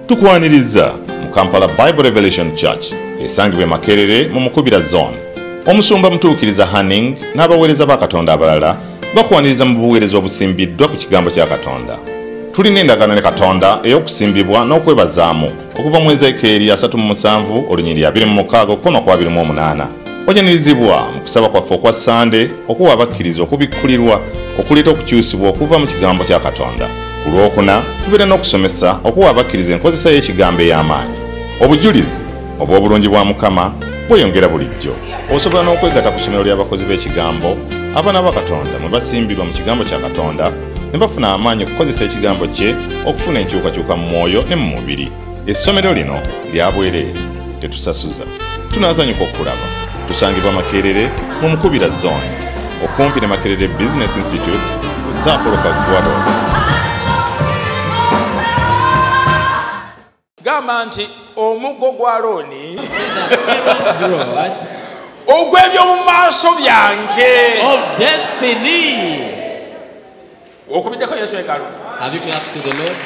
Tukwaniriza mu Kampala Bible Revelation Church esangibwa Makerere mu Mukubira Zone. Omusumba mutuukiriza Hanning n'abaweereza ba Katonda abalala bakwaniriza mu buweereza obusimbiddwa ku kigambo kya Katonda. Tulina endagaano ne Katonda ey'okusimbibwa n'okwebazaamu okuva mu Ezekieri 37:26-28. Ojanirizibwa mu kusaba kwaffe okwa Sande okuwa abakkiriza okubikkulirwa okuleeta okukyusibwa okuva mu kigambo kya Katonda. Ku Lwokuna tubeera n'okusomesa okuwa abakkiriza enkozesa y'ekigambo ey'amaanyi. Obujulizi obw'obulungi bwa Mukama bweyongera bulijjo. Osobola n'okwegatta ku ssomero ly'abakozi b'ekigambo abaana ba Katonda mwe basimbirwa mu kigambo kya Katonda ne bafuna amaanyi okukozesa ekigambo kye okufuna enkyukakyuka mu mwoyo ne mu mubiri. Essomero lino lya bwereere, tetusasuza. Tunaazanyuka okulaba. Tusangibwa Makerere mu Mukubira Zone okumpi ne Makerere Business Institute ku Saapolo Kaggwado. Gamba nti omuggo gwa Alooni ogw'eby'omu maaso byange of destiny. okubiddeko Yesu engalo. Have you clapped to the Lord?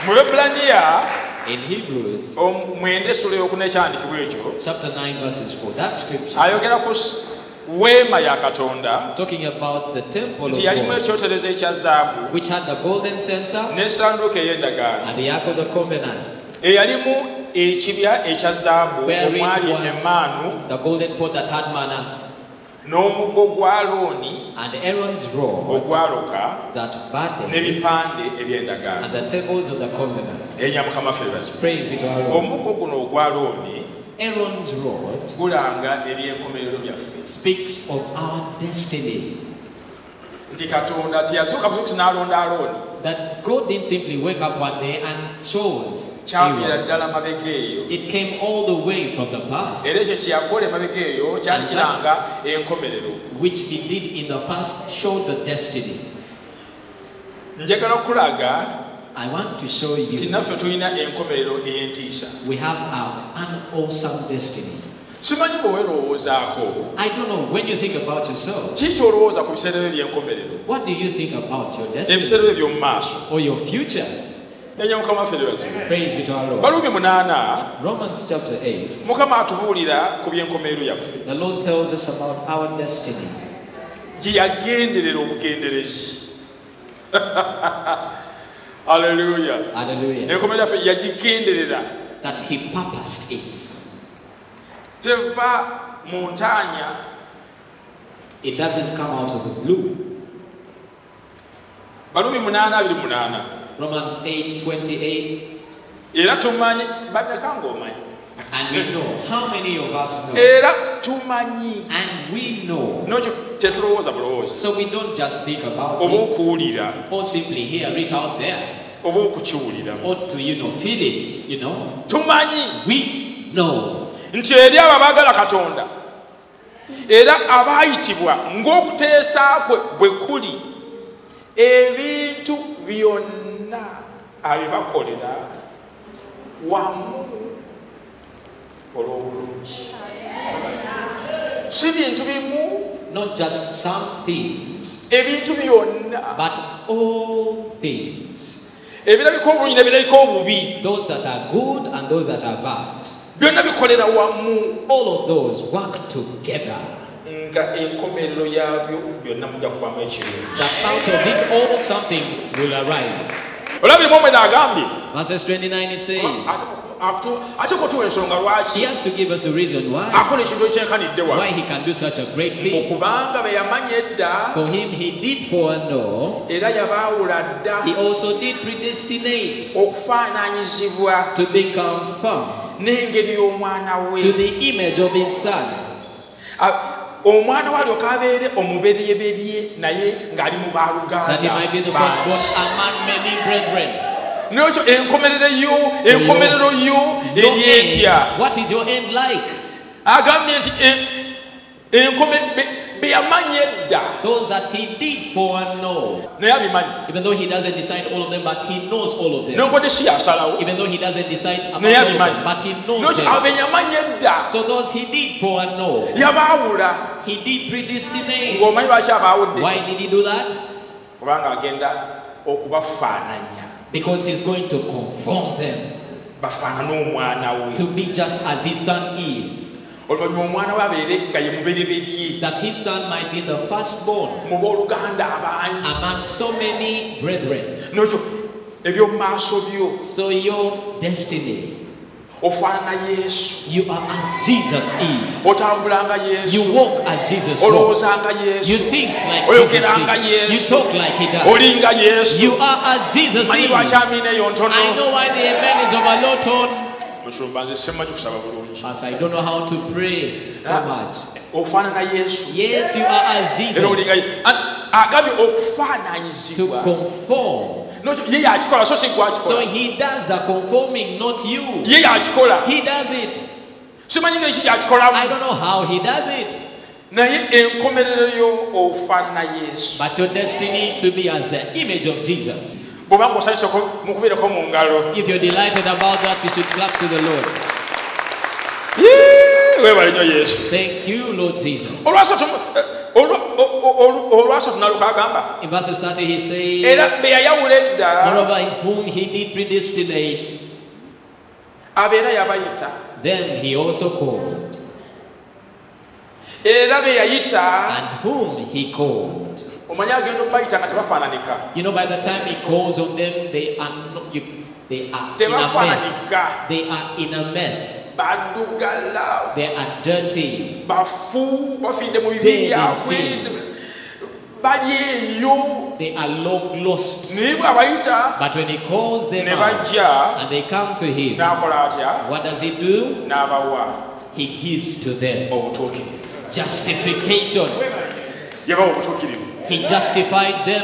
Mu Ebbulaniya In Hebrews mwenda essula ey'okuna ekyandikibwa ekyo chapter 9 verses 4, that scripture ayogera ku weema ya Katonda talking about the temple of nti yalimu God, ekyoterezo ekya zaabu which had the golden censer n'essanduuko ey'endagaano and the ark of the covenant, eyalimu ekibya ekya zaabu wherein omwali was emmaanu the golden pot that had manna, n'omuggo gwa Alooni and Aaron's rod ogwaloka that budded, n'ebipande eby'endagaano. and the tables of the covenant. Erinnya Mukama ffe libazibwe. Praise be to our Lord. Omuggo guno ogwa Alooni Aaron's rod gulanga eby'enkomerero byaffe speaks of our destiny. nti Katonda tiyazuuka buzuukusi n'alonda Alooni That God didn't simply wake up one day and chose kyaviira Aaron. ddala mabega eyo It came all the way from the past, era ekyo kyeyakola emabega eyo kyali kiranga enkomerero. which indeed in the past showed the destiny. Njagala okulaga I want to show nti you naffe tulina enkomerero ey'entiisa. we have an awesome destiny. Simanyi bwe weerowoozaako I don't know, when you think about yourself, kiki ky'olowooza ku biseera byo eby'enkomerero, what do you think about your destiny ebiseera byo eby'omu maaso. or your future? Erinnya Mukama waffe libazibwe. Praise be to our Lord. Baluumi 8 Romans chapter 8, Mukama atubuulira ku by'enkomerero yaffe the Lord tells us about our destiny. gye yagenderera obugenderezi. Haleluya. Hallelujah. Enkomerero yaffe yagigenderera, That He purposed it. teva mu ntaanya. It doesn't come out of the blue. Baluumi 8:28. Romans 8:28, Era tumanyi babeka ng'omanyi. and we know. How many of us know? Era tumanyi. And we know. N'ekyo tetulowooza bulowoozi. So we don't just think about Oba it okuwulira, or simply hear it out there oba okukiwulira. or to, feel it, Tumanyi We know nti eri abo abaagala Katonda era abaayitibwa ng'okuteesa kwe bwe kuli, ebintu byonna abibakolera wamu olw'obulungi. Si bintu bimu, not just some things, ebintu byonna, but all things. ebirabika obulungi n'ebirabika obubi, Those that are good and those that are bad. byonna bikolera wamu, All of those work together. nga enkomerero yaabyo byonna mujja kuvaamu ekirungi. That out of it all something will arise. Olabirimu omwe n'agambye Verses 29 it says, ate kotuwa ensonga He lwaki has to give us a reason why akola ekintu ekyenkanidde why wa He can do such a great thing. okubanga be yamanya edda For Him He did foreknow, era yabaawula dda He also did predestinate okufaananyizibwa to be conformed n'engeri y'omwana to we, the image of His Son, omwana we alyoka abeere omuberyeberye naye ng'ali mu that He might be the firstborn baaluganda. among many brethren. N'ekyo enkomerero yo So enkomerero yo Your eri end, etya? what is your end like? Agambye nti be yamanya edda Those that He did foreknow, naye abimanyi, even though He doesn't decide all of them, but He knows all of them. n'enkodde si yasalawo Even though He doesn't decide about naye all of them, abimanyi. but He knows N'ekyo them. abe yamanya edda So those He did foreknow, yabaawula. He did predestinate. Ng'omanyi lwaki abaawudde? Why did He do that? Kubanga agenda okubafaananya Because he's going to conform them bafaanane omwana we. to be just as his son is. Oluvannyuma omwana we abeere nga ye mubereberye That his son might be the firstborn mu booluganda abangi. among so many brethren. N'ekyo eby'omu maaso byo So your destiny, ofaanana Yesu. you are as Jesus is. Otambula nga Yesu. You walk as Jesus walks. Olowooza nga Yesu. You think like Jesus Oyogera nga thinks. You Yesu. talk like he does. Oli nga Yesu. You are as Jesus Manyi is. lwaki amiina eyo ntono. I know why the amen is of a low tone. Musumba nze simanyi kusaba bulungi. As I don't know how to pray so much. Ofaanana Yesu. Yes, you are as Era oli nga Jesus. agambye To okufaananyizibwa. conform. N'ekyo ye yakikola so si gwe So akikola. he does the conforming, not you. Ye yakikola. He does it. Simanyi ng'eki I yakikolamu. don't know how he does it. Naye enkomerero yo ofaanana Yesu. But your destiny to be as the image of Jesus. Bw'oba ng'osanyuseko mukubireko mu ngalo. If you're delighted about that, you should clap to the Lord. Weebale nnyo Yesu. Thank you, Lord Jesus. Olwasatu naluka agamba. In verses 30, he Era says, be yayawula edda. moreover, whom he did predestinate, Abeera yabayita. them he also called. Era be yayita. And whom he called. Omanyi agenda okubayita nga tebafaananika. You know, by the time he calls on them, they are not, they are in a mess. Tebafaananika. They are in a mess. Baddugala. They are dirty. Bafu. Bafidde mu bibi Dead in byabwe. sin. Bali eyo. They are long lost. Naye bw'abayita. But when he calls them Ne out bajja. and they come to him, N'akola atya. what does he do? N'abawa He gives to them obutuukirivu. justification. Yabawa obutuukirivu. He justified them.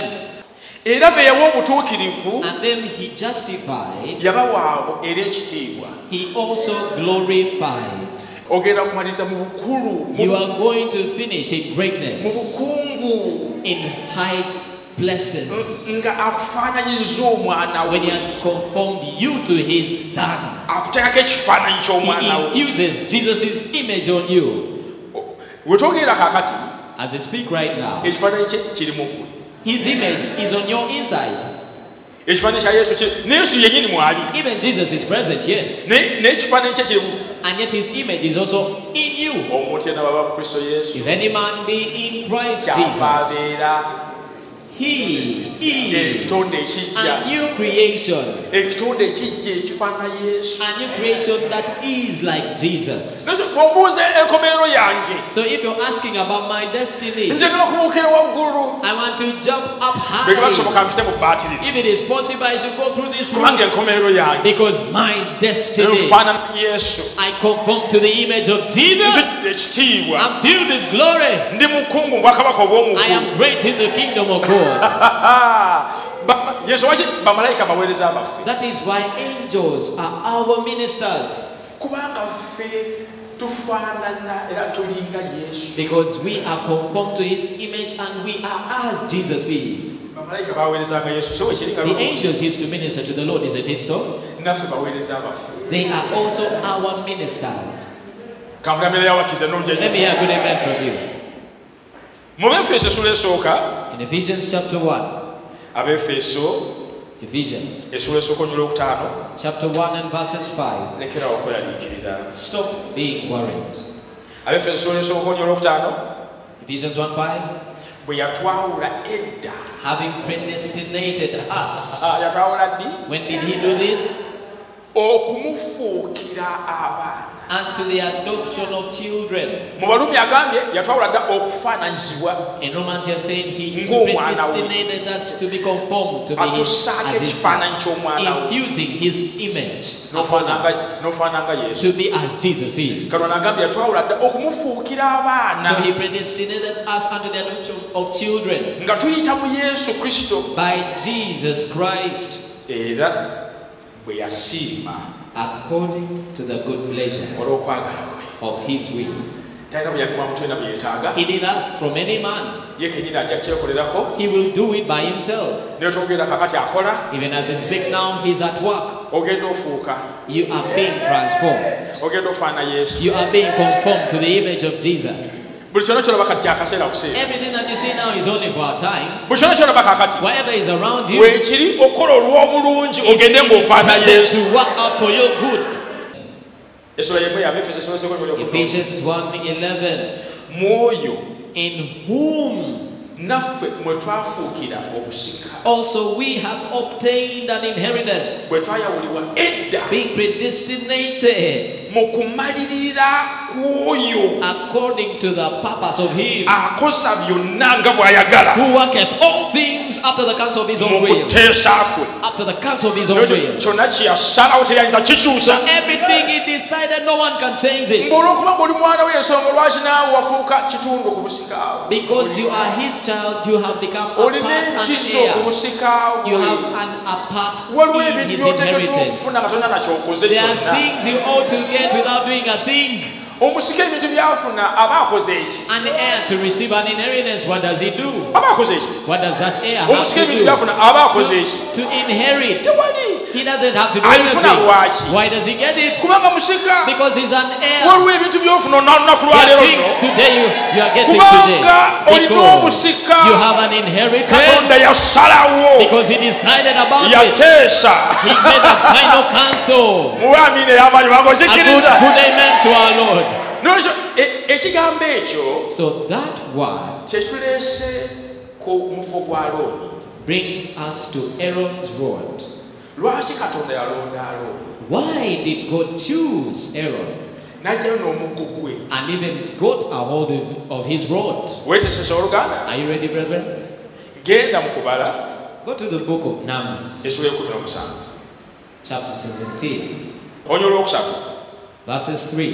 Era be yawa obutuukirivu. And then he justified. Yabawa era ekitiibwa. He also glorified. Ogenda kumaliriza mu bukulu. You are going to finish in Mu greatness, bukungu. in high places, Nga akufaananyiza omwana when he we. has conformed you to his son. Akuteekako ekifaananyi He ky'omwana we. infuses Jesus' image on you. We twogera kaakati As I speak right now, ekifaananyi kye kiri mu ggwe. his image is on your inside. Ekifaananyi kya Yesu kiri ne Yesu yennyini mwali. Even Jesus is present, yes. N'ekifaananyi kye kiri mu And yet his image is also in you. omuntu yenna baba mu Kristo Yesu. If any man be in Christ Kyava Jesus, abeera he is ekitonde ekijja. a new creation. Ekitonde ekijja ekifaanana Yesu. A new creation that is like Jesus. Bw'ombuuza enkomerero yange. So if you're asking about my destiny, Njagala okubuukira waggulu. I want to jump up Bwe kiba high. kisoboka mpite mu bbaatiri. If it is possible, I should go through this Kubanga room. enkomerero yange. Because my destiny, Nfaanana Yesu. I conform to the image of Jesus. Nzijjudde ekitiibwa. I'm filled with glory. Ndi mukungu mu bwakabaka I obw'omugulu. am great in the kingdom of God. Yesu waki bamalayika baweereza baffe. That is why angels are our ministers. Kubanga ffe tufaanana era tulinga Yesu. Because we are conformed to his image and we are as Jesus is. Bamalayika baweerezanga Yesu. So wekiringa The bulungi. angels used to minister to the Lord, isn't it so? Naffe baweereza baffe. They are also our ministers. Kamulamira yawakiza nungi Let me ennyo. hear a good amen from you. Mu Befeso essula esooka, In Ephesians chapter 1, Abefeso Ephesians essula esooka onyula 5, chapter 1 and verses 5. lekera okweraliikirira. Stop being worried. Abefeso essula esooka onyula 5, Ephesians 1 5. bwe yatwawula edda. Having predestinated us. Yatwawula ddi? When did he do this? Okumufuukira abaana. Unto the adoption of children. Mu Balumi agambye yatwawula dda okufaananyizibwa. In Romans, you're saying he Ng'omwana we. predestinated us to be conformed to be his, Atussaako as his son, ekifaananyi ky'omwana we. infusing his image upon us N'ofaananga Yesu. to be as Jesus is. Katonda agambye yatwawula dda okumufuukira abaana. So he predestinated us unto the adoption of children Nga tuyita mu Yesu Kristo. by Jesus Christ, Era bwe yasiima according to the good pleasure olw'okwagala kwe. of his will. Talina buyagibwa muntu yenna bwe yeetaaga. He didn't ask from any man. Ye kennyini ajja kyekolerako. He will do it by himself. Ne twogera kakati akola. Even as I speak now, he's at work. Ogenda ofuuka. You are being transformed. Ogenda ofaana Yesu. You are being conformed to the image of Jesus. buli kyonna kyolaba kati kyakaseera kuseera Everything that you see now is only for our time. buli kyonna kyolaba kakati Whatever is around you, weekiri okukola olw'obulungi is ogende in His ng'ofaana presence yesu to work out for your good. essula yemu yabefeso esoloseko Ephesians 1:11. mwoyo In whom naffe mwe twafuukira obusika also we have obtained an inheritance, bwe twayawulibwa edda being predestinated mu kumalirira kw'oyo according to the purpose of Him akosa byonna nga bw'ayagala who worketh all things after the counsel of His mu own will. kuteesa kwe After the counsel of His own will. kyonna kyeyasalawo teyayinza kikyusa Everything He decided, no one can change it. ng'olwokuba ng'oli mwana we ensonga lwaki naawe wafuuka kitundu ku busika awo Because you are His child, you have become a part olina and enkizo ku heir. busika You bwe have a part waliwo in ebintu His by'oteekeddwa inheritance. okufuna katonda nakyokoze There are kyonna things you ought to get without doing a thing. omusika ebintu byafuna aba akoze eki An heir to receive an inheritance, what does he do? aba akoze eki What does that heir have omusika to ebintu do? byafuna aba akoze eki To inherit. tewali He doesn't have to do Alifuna anything. lwaki? Why does he get it? kubanga musika Because he's an heir. waliwo ebintu byofuna olunaku There are lwaleero things luno today you are getting today. kubanga olina Because omusika you have an inheritance. katonda yasalawo Because he decided about it. yateesa He made a final counsel. muwe amiina ey'amaanyi bange A good okikiriza amen to our Lord. nolwekyo ekigambo ekyo So that word kyetuleese ku mugo gwa Alooni brings us to Aaron's rod. lwaki katonda yalonda Alooni Why did God choose Aaron n'ajjayo n'omuggo gwe and even got a hold of his rod? weetesesa oluganda Are you ready, brethren? genda mu kubala Go to the book of Numbers, essula 17 chapter 17, onyo olwokusatu verses 3.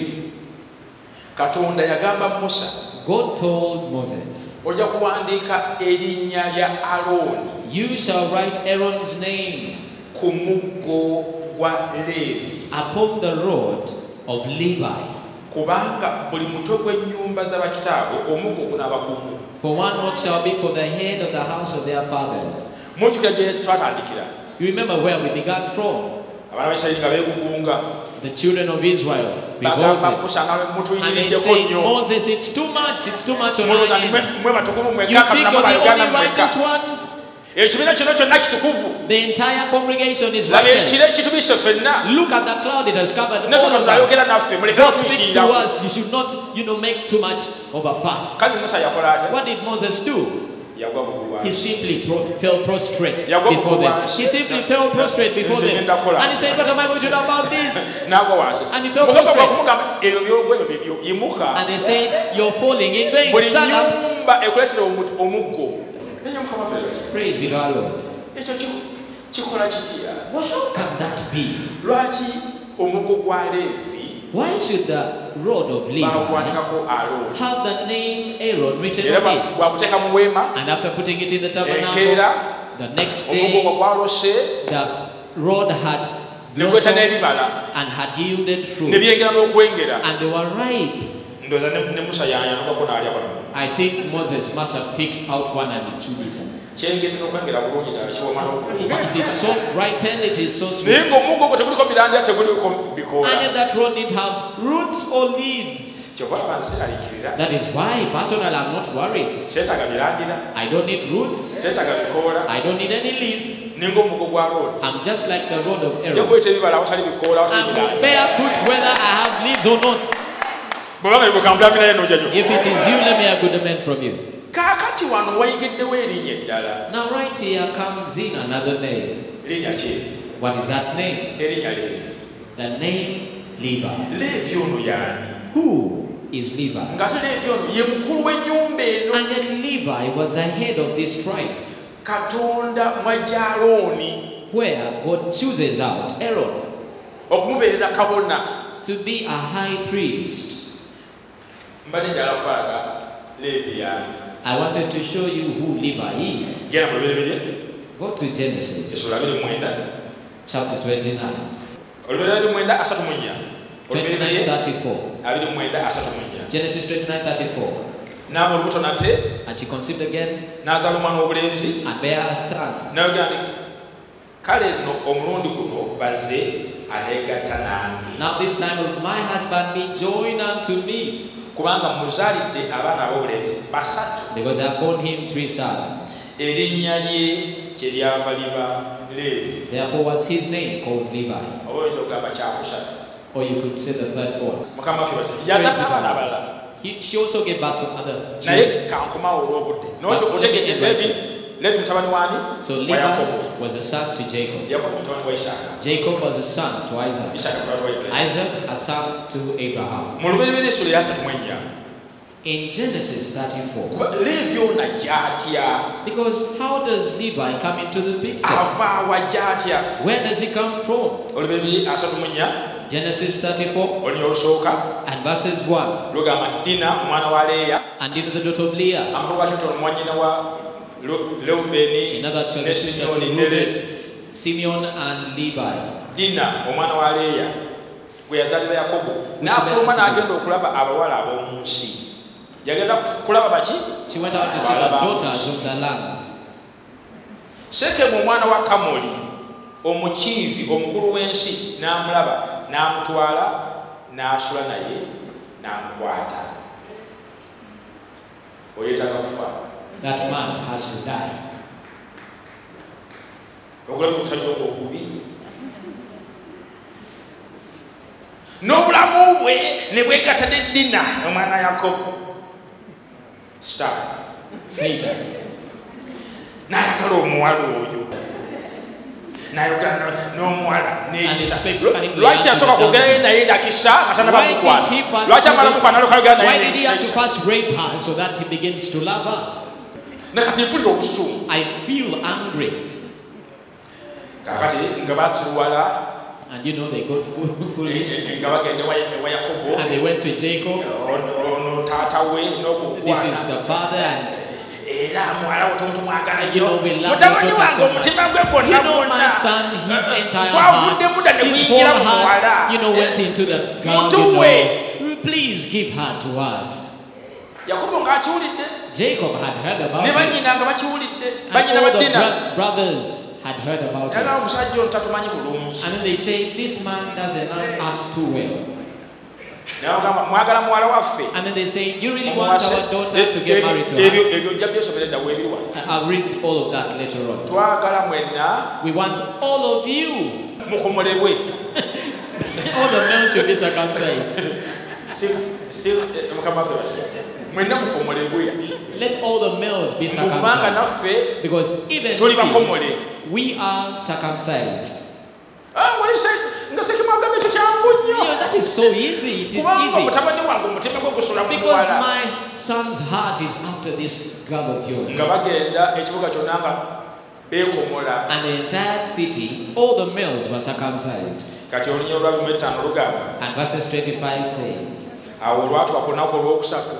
katonda yagamba Musa God told Moses, ojja kuwandiika erinnya lya Alooni "You shall write Aaron's name ku muggo gwa Leevi upon the rod of Levi. kubanga buli mutwe gw'ennyumba z'abakitaabwe omuggo gunaaba gumu For one rod shall be for the head of the house of their fathers." mujjukira gye twatandikira You remember where we began from? abaana ba Isirayiri nga beegugunga The children of Israel bagamba revolted. Musa nga And they mutuyitiriddeko say, nnyo "Moses, it's too much on mulowooza our nti end. mwe batukuvu You mwekka think katonda you're the mubaligana only righteous mwekka ones? ekibiina kino kyonna kitukuvu The entire congregation is laba ekire righteous. kitubisse ffenna Look at the cloud, it has covered naffe all of katonda ayogera us. naffe muleke God speaks to okuyitirirako us. You should not, make too much of a fuss." kazi Musa yakola ate What did Moses do? yagwa bugulu He wansi simply fell prostrate Yagwa before them. bugulu wansi. He simply fell prostrate before Nze them. ngenda kukola. And he said, "What am I going to do about this?" n'agwa wansi And he fell mugamba prostrate. gwakumugamba ebyo byogwa ebyo bibyo yimuka And they said, "You're falling in vain. buli Stand up." nyumba ekuletera omuggo nenye mukama ffe Praise be to our Lord. ekyo kikola kitya Well, how can that be? lwaki omuggo gwa Leevi Why should the rod of Levi baguwandikako Alooni have the name Aaron written era on it? bwakuteeka mu weema And after putting it in the tabernacle, enkeera the next omuggo gwa day, gwalose the rod had ne gweta blossomed n'ebibala and had yielded ne fruit, byengera n'okwengera and they were ripe. ndowooza ne Musa yanyanukako n'alya balamu I think Moses must have picked out one and chewed it. kyengedde n'okwengera bulungi ddala kiwoma n'okulungi It is so ripened, it is so naye sweet. ng'omuggo gwo teguliko mirandira teguliko bikoola And yet that rod didn't have roots or leaves. kyobalaba nseeraliikirira That is why, personally, I'm not worried. seetaaga mirandira I don't need roots. seetaaga bikoola I don't need any leaf. ninga omuggo gwa Alooni I'm just like the rod of nja Aaron. kweta ebibala awatali bikoola awatali I will mirandira bear fruit whether I have leaves or not. bwebanga bibukambula minaye n'ojja gyo If it is you, let me hear a good amen from you. kaakati wano wayigiddewo erinnya eddala Now, right here comes in another name. linnya ki What is that name? erinnya Leevi The name Levi. Leevi ono yaani Who is Levi? ng'ate Leevi ono ye mukulu w'ennyumba eno And yet Levi was the head of this tribe, katonda mwajja Alooni where God chooses out Aaron okumubeerera kabona to be a high priest. mbadde njala kubalaga Leevi yaani I wanted to show you who Levi is. genda mu lubereberye Go to Genesis essula 29 chapter 29, olubereberye 29 34 olubereberye 29:34. 29 34 Genesis 29:34. n'aba olubuto nate And she conceived again n'azaala omwana w'obulenzi and bare a son. n'ayogera nti kale nno omulundi guno baze aneegatta nange Now this time will my husband be joined unto me. kubanga muzaalidde abaana ab'obulenzi basatu. Because I born him 3 sons. Erinnya lye kyeryava liba Leevi. Therefore was his name called Levi. Oba oyinza okugamba kyakusatu. Or you could say the third born. Mukama waffe basi yazaala abaana abalala. She also gave birth to other naye children. kankomawo olw'obudde nokyo otegedde Leevi mutabani waani So wa Levi Yakobo. was the son to Jacob. Yakobo mutabani wa Isaaka. Jacob was a son to Isaac. Isaaka mutabani wa Ibrahim. Isaac a son to Abraham. Mu lubereberye essula ya 34. In Genesis 34. Kuba Leevi ono ajja atya? Because how does Levi come into the picture? Ava wa ajja atya? Where does he come from? Olubereberye 34 Genesis 34 olunya olusooka and verses 1. lugamba Dina omwana wa Leeya And Dina the daughter of Leah. amakulu gakyo nti omwanyina wa Leubeeni In other words, she was ne the sister to Simyoni ne Leevi. Reuben, Simeon and Levi. Dina omwana wa Leeya gwe yazaalira Yakobo n'afuluma n'agenda okulaba abawala ab'omu nsi. Yagenda kulaba baki? She went out to see the daughters of the land. Sekemu omwana wa Kamoli omukiivi omukulu w'ensi n'amulaba n'amutwala n'asula naye n'amukwata. Oyetaaga kufa. That man has to die. Okulaba omusajja ogwo obubi n'obulamu bwe ne bwegatta ne Dina omwana Yakobo. Satan. N'ayagala omuwala oyo n'ayogera n'omuwala n'eyisa. Lwaki yasooka kwogerayo naye nakisa katana bamukwata? Lwaki amala mukwata n'alyoka Why did he have to first rape her so that he begins to love her? nakati mpulira obusungu. I feel angry. Kakati nga basiruwala And you know they got foolish. nga bagenda ewa Yakobo And they went to Jacob. ono taata we n'okukwana. This is the father and Era muwala we tumwagala you know we nnyo. love the Mutabani daughter wange so much. omutima gwe You gwonna know my gwonna son, his entire gwavudde mudda heart, ne his whole guyingira mu muwala. heart, you know, went into the ground, Mutu we. Please give her to us. Yakobo ng'akiwulidde Jacob had heard about ne it. bannyina nga bakiwulidde And bannyina all ba the Dina brothers had heard about naga it. omusajja ono tatumanyi bulungi. And then they say, this man doesn't know us too well. Naye bagamba mwagala muwala waffe. And then they say, you really want our daughter to get married to her? Ebyo ojja byosomera edda weebiri wano. I'll read all of that later on. Twagala mwenna We want all of you, mukomolebwe. all the males should be circumcised. Mukama waffe bati mwenna mukomolebwe. Let all the males be Kubanga circumcised. naffe Because even tuli bakomole. we are circumcised. Nga Sekemu agamba ekyo kyangu You know, nnyo. that is so easy. It is Kubanga easy. mutabani wange omutima gwe gusula mu Because muwala. my son's heart is after this girl of yours. Nga bagenda ekibuga kyonna nga beekomola. And the entire city, all the males were circumcised. Kati olunya olwa 25 lugamba And verses 25 says, awo olwatuba ku lunaku olwokusatu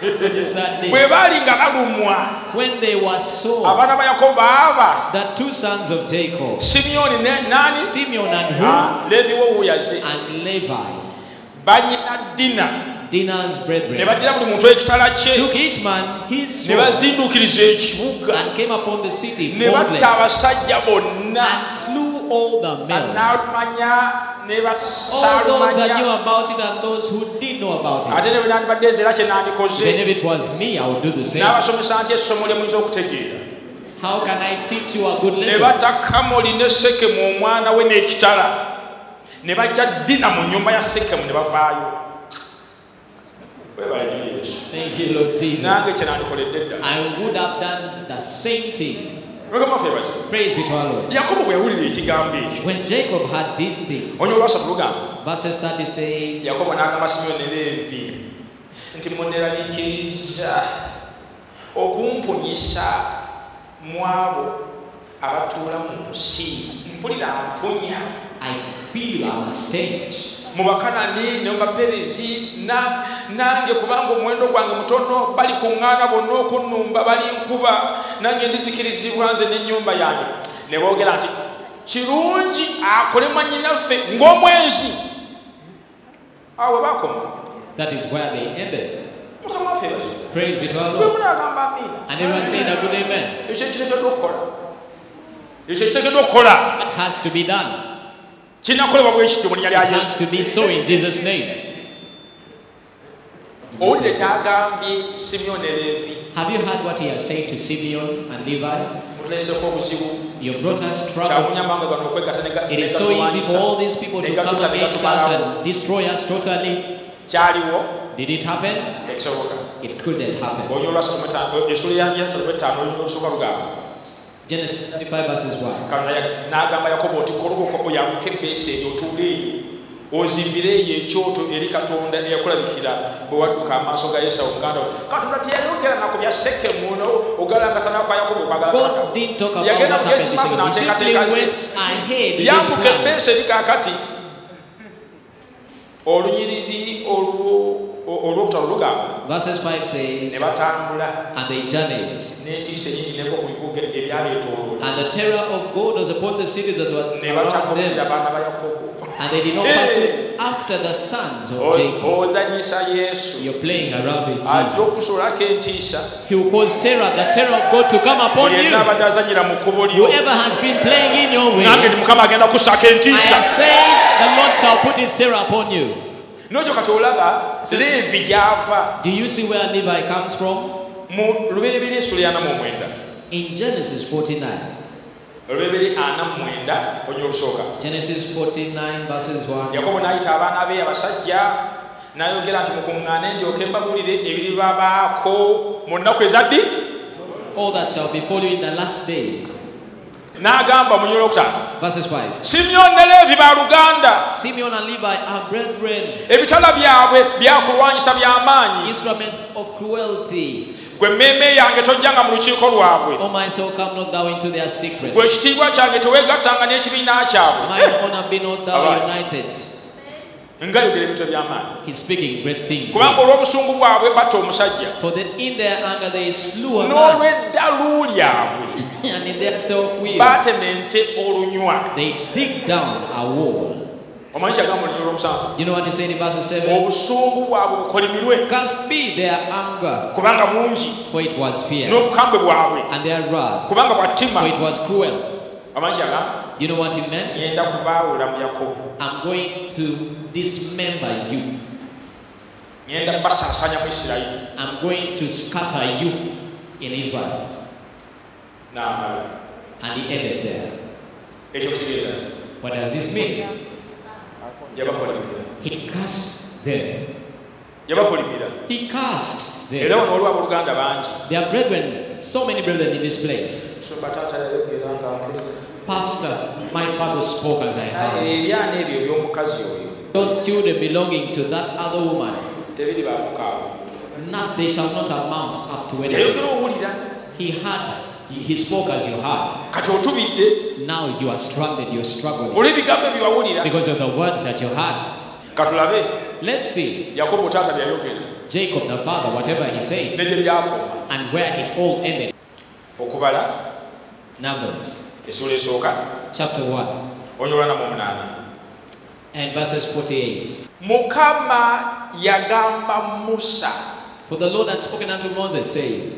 it's that day, bwe baali nga balumwa when they were sold, abaana ba Yakobo aba the 2 sons of Jacob, Simyoni ne nani Simeon and who? Leevi wo wuyaze And Levi, bannyina Dina Dina's ne brethren, baddira buli muntu ekitala kye took each man his ne sword bazinduukiriza ekibuga and came upon the city ne boldly batta abasajja bonna and slew all the males, banaalumanya ne all those that knew basaalumanya about it and those who didn't know about ate it. ne bwe nandibadde nze era kye nandikoze Even if it was me, I would do the same. n'abasomesa nti essomo lye muyinza okutegeera How can I teach you a good ne lesson? batta Kamoli ne Sekemu omwana we n'ekitala ne bajja Dina mu nnyumba ya Sekemu ne bavaayo. Webale nnyo Yesu. Thank you, Lord Jesus. Nange kye nandikoledde ddala. I would have done the same thing. Mukama waffe yebaze. Praise be to our Lord. Yakobo bwe yawulira ekigambo ekyo When Jacob had these things, onyo olwasatu lugamba verses 30 says, Yakobo n'agamba Simyoni ne Leevi nti munneraliikiriza okumpunyisa mu abo abatuula mu nsi. Mpulira ampunya I feel I'm a stage. mu Bakanani ne mu Baperezi nange kubanga omuwendo gwange mutono bali kuŋŋaana bonna okunnumba bali nkuba nange ndisikirizibwa nze n'ennyumba yange. Ne boogera nti kirungi akole mwannyinaffe ng'omwenzi. Awo we baakoma. That is where they ended. Mukama waffe yebaze. Praise be to our Bwe Lord. munaagamba amiina. And everyone said a good amen. Ekyo kiteekeddwa okukola. Ekyo kiteekeddwa okukola. That has to be done. Kinakolebwa bwe kityo mu linnya lya It has Yesu. to be so in Jesus' name. owulire kyagambye Simeon ne Levi. Have you heard what he has said to Simeon and Levi? Mutuleeseko obuzibu. You brought us trouble. Kyakunyamanga gano okwegatta ne It is so easy for all these people to come against us and destroy us totally. Kyaliwo. Did it happen? Tekisoboka. It couldn't happen. Genesis 35 verses 1. N'agamba Yakobo nti kolokoka oyambuke ebbeesi eyo otuuleeyo ozimbireeyo ekyoto eri Katonda eyakulabikira bwe wadduka amaaso ga Esawu muganda wo. Katonda teyayogera na ku bya Sekemu ogalangasana kwa Yakobo kwagala God didn't talk about what happened to Shechem. He simply went ahead in his yambuka plan. ebbeesi eri kaakati olunyiriri olwokutaano lugamba. Verses 5 says, ne batambula and they journeyed, n'entiisa ennyingi n'egwa ku bibuga ebyaleetooloola and the terror of God was upon the cities that were ne around batambulira them, abaana ba Yakobo. and they did not pursue after the sons of Jacob. Ozanyisa Yesu You're playing around with ajja Jesus. okusolako entiisa He will cause terror, the terror of God to come upon buli yenna you. abadde azanyira mu kkubo lyo. Whoever has been playing in your way, Nambye nti Mukama agenda kussako I entiisa. am saying the Lord shall put his terror upon you. N'okyo kati olaba Leevi gy'ava Do you see where Levi comes from? mu Lubereberye Essula 49. In Genesis 49. Lubereberye 49 onywa olusooka. Genesis 49 verses 1. Yakobo n'ayita abaana be abasajja n'ayogera nti mukuŋŋaane ndyoke mbabuulire ebiribabaako mu nnaku ezaddi. All that shall befall you in the last days. N'agamba mu nnyolo okutaano. Verses 5. Simeon ne Leevi baaluganda. Simeon and Levi are brethren, Ebitala byabwe byakulwanyisa by'amaanyi. instruments of cruelty. Gwe mmeeme yange tojjanga mu lukiiko lwabwe. O my soul, come not thou into their secret. Gwe ekitiibwa kyange teweegattanga n'ekibiina kyabwe. My honor, be not thou united. Nga yogera ebintu eby'amaanyi. He's speaking great things. Kubanga olw'obusungu bwabwe batta omusajja. For in their anger they slew a man, N'olw'eddalu lyabwe and in their self-will baatema ente olunywa. they dig down a wall. Omanyi kyagamba mu lunywa olw'omusanvu. You know what he said in verse 7? Obusungu bwabwe bukolimirwe Cursed be their anger, kubanga bungi, for it was fierce, n'obukambwe bwabwe and their wrath, kubanga bwa ttima. for it was cruel. Omanyi kyagamba You know what he meant? ngenda kubaawula mu Yakobo, I'm going to dismember you. ngenda basaasaanya mu Isirayiri. I'm going to scatter you in Israel. N'amala. And he ended there. Ekyo kitegeeza What does this mean? yabakolimira. He cast them. Yabakolimira. He cast Era them. wano waliwo abooluganda bangi. There are brethren, so many brethren in this place. So bataata yayogera nga Pastor, my father spoke as I heard. ebyana ebyo eby'omukazi oyo Those children belonging to that other woman, tebiri bamukaawo. not they shall not amount up to anything. Yayogera owulira. He spoke as you heard. Kati otubidde Now you are stranded, you're struggling olw'ebigambo ebyo wawulira. because of the words that you heard. Katulabe Let's see Yakobo taata byayogera Jacob the father, whatever he said, ne gye byakoma. and where it all ended. Okubala Numbers essula esooka chapter 1 onyolwa na mu 8. and verses 48. Mukama yagamba Musa For the Lord had spoken unto Moses, saying,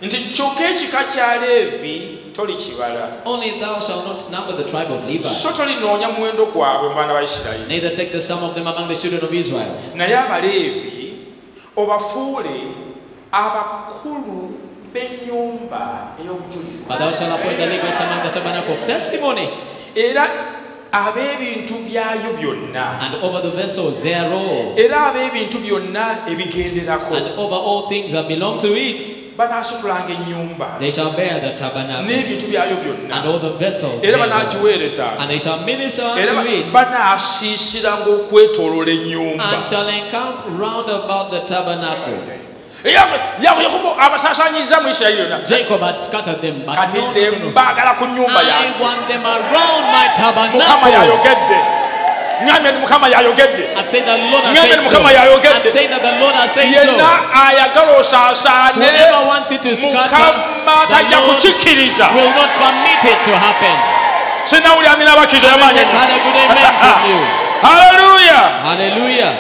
nti kyokka ekika kya Leevi tolikibala, only thou shalt not number the tribe of Levi, so tolinoonya muwendo gwabwe mu baana ba Isirayiri. neither take the sum of them among the children of Israel. Naye Abaleevi obafuule abakulu b'ennyumba ey'obujulirwa But thou shalt appoint the Levites among the tabernacle of testimony, era ab'ebintu byayo byonna and over the vessels thereof, era ab'ebintu byonna ebigenderako and over all things that belong to it. banaasitulanga ennyumba They shall bear the tabernacle n'ebintu byayo and byonna all the vessels era thereof, banaagiweerezanga and they shall minister era unto it, banaasiisiranga okwetooloola ennyumba. and shall encamp round about the tabernacle. Yakobo abasaasaanyiza mu Isirayiri yonna. Jacob had scattered them, but Kati no, nze no, no. mbaagala ku nnyumba I yange. want them around my Mukama tabernacle. yayogedde. Ngambye nti Mukama yayogedde. I'd say the Lord has Ngambye said nti so. Mukama yayogedde. I'd say that the Lord has said Yenna so. ayagala osaasaane Whoever wants it to scatter, Mukama the tajja Lord kukikkiriza. will not permit it to happen. Sinawulira amina abakizo I yamanyi. had a good amen from you. Hallelujah. Hallelujah.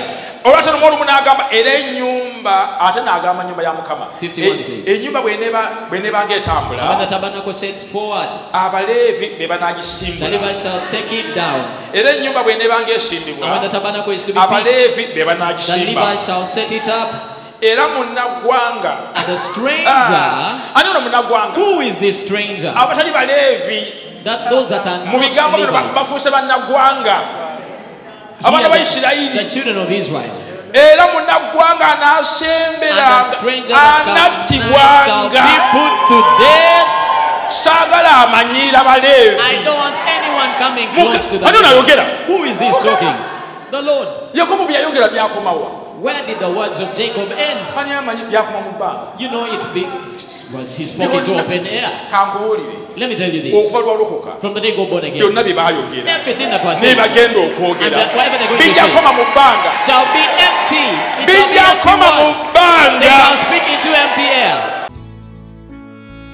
Olwatano mwolumu n'agamba era ennyumba ate n'agamba nnyumba ya Mukama. 51 says. Ennyumba bw'eneebanga etambula When the tabernacle sets forward, Abaleevi be the banaagisimbula. Levites shall take it down. Era ennyumba bw'eneebanga And when esimbibwa the tabernacle is to be pitched, Abaleevi be the banaagisimba. Levites shall set it up. era munnaggwanga. And the stranger, ani ono munnaggwanga? who is this stranger? Abatali Baleevi That those that are mu bigambo bino not bafuuse bannaggwanga. Abaana ba Isirayiri. the children of Israel. Era munnaggwanga anaasembera anattibwanga. Shall be put to death. Saagala amanyiira Baleevi. I don't want anyone coming close to Ani ono ayogera? that. Who is this talking? The Lord. Yakobo bye yayogera byakomawa. Where did the words of Jacob end? Ani amanyi byakoma mu bbanga? You know, was he spoken to open air? Kankuwulire. Let me tell you this. Okuva lwalokoka. From the day go born again, Byonna bye baayogera. everything that was Ne said bagenda and okwogera. whatever they're going to Bijja say koma mu bbanga. shall be empty. It shall be Bijja empty koma mu words. They bbanga. shall speak into empty air.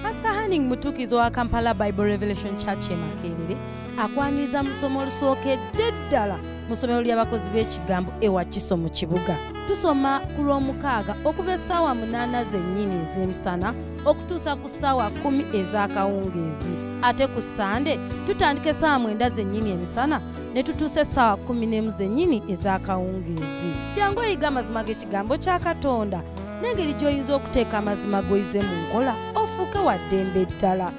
Pastor Hanning mutukizo wa Kampala Bible Revelation Church Makerere akwaniriza musomo olusookedde ddala mu ssomero ly'abakozi b'ekigambo ewa Kiso mu kibuga. Tusoma ku Lwomukaaga okuva essaawa 8 zennyini ez'emisana okutuusa ku ssaawa 10 ez'akawungeezi. Ate ku Sande tutandika essaawa 9 zennyini emisana ne tutuusa essaawa 11 zennyini ez'akawungeezi. Jangu oyiga amazima g'ekigambo kya Katonda n'engeri gy'oyinza okuteeka amazima g'oyize mu nkola ofuuke wa ddembe ddala.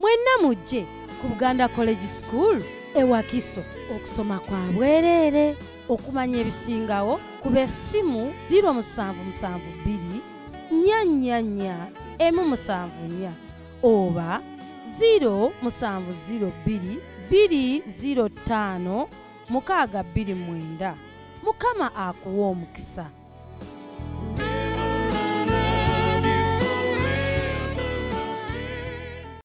Mwenna mujje ku Buganda College School ewa Kiso okusoma kwa bwereere okumanya ebisingawo ku b'essimu 0772 444 174 oba 0702 205 629. Mukama akuwa omukisa.